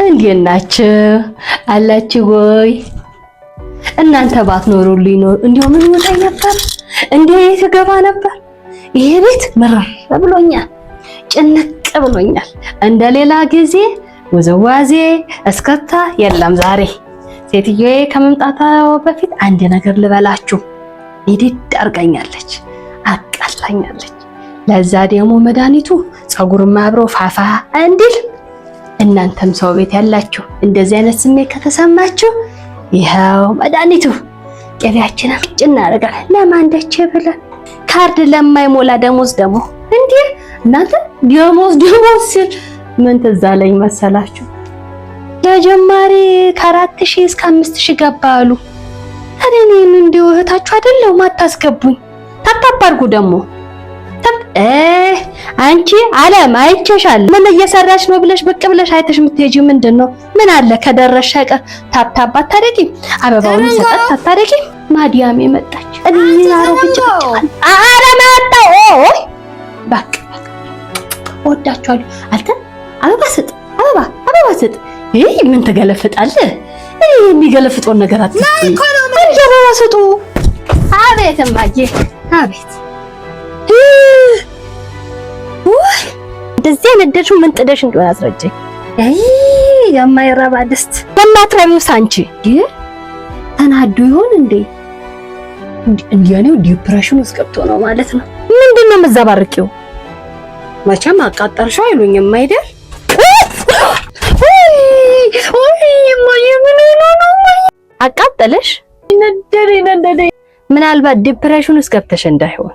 እንዴት ናችሁ አላችሁ ወይ? እናንተ ባትኖሩልኝ ነው እንደው ምን ወጣኝ ነበር እንዴ የተገባ ነበር። ይሄ ቤት ምርር ብሎኛል፣ ጭንቅ ብሎኛል። እንደሌላ ጊዜ ወዘዋዜ እስከታ የለም። ዛሬ ሴትዮዬ ከመምጣታው በፊት አንድ ነገር ልበላችሁ። ይድድ አርጋኛለች፣ አቃላኛለች። ለዛ ደግሞ መድኃኒቱ ፀጉርማ አብሮ ፋፋ እንዲል እናንተም ሰው ቤት ያላችሁ እንደዚህ አይነት ስሜት ከተሰማችሁ ይሄው መድኃኒቱ ቅቤያችንን ጭና አደረጋል። ለማንደቼ ብለን ካርድ ለማይሞላ ደሞዝ ደግሞ እንዴ እናንተ ደሞዝ ሲል ምን ትዝ አለኝ መሰላችሁ? ለጀማሪ ከ4000 እስከ 5000 ገባሉ። እኔን እንደው እህታችሁ አይደለም ማታስገቡኝ። ታጣባርጉ ደግሞ አንቺ አለም አይቼሻል። ምን እየሰራሽ ነው ብለሽ ብቅ ብለሽ አይተሽ የምትሄጂው ምንድነው? ምን አለ ከደረሽ አይቀር ታብታብ አታደርጊ? አበባውን ሰጠት አታደርጊ? ማዲያም መጣች እናሮ ብቻ አለም አጣው። ኦይ በቃ ወዳችኋለሁ። አንተ አበባ ስጥ፣ አበባ ስጥ። ይሄ ምን ተገለፍጣለህ? ይሄ የሚገለፍጠውን ነገር አትስጡኝ። አበባ ስጡ። አቤት እማዬ አቤት። እንደዚህ ነደድሽው ምን ጥደሽ እንደሆነ አስረጀኝ። የማይረባ ድስት ለማትረቢው ሳንቺ ተናዱ ይሆን እንዴ? እንዲያኔው ዲፕሬሽን ውስጥ ገብቶ ነው ማለት ነው። ምንድነው የምዘባርቂው? መቼም አቃጠልሽው አይሉኝም አይደል? አቃጠለሽ? ነደደኝ። ምናልባት ዲፕሬሽን ውስጥ ገብተሽ እንዳይሆን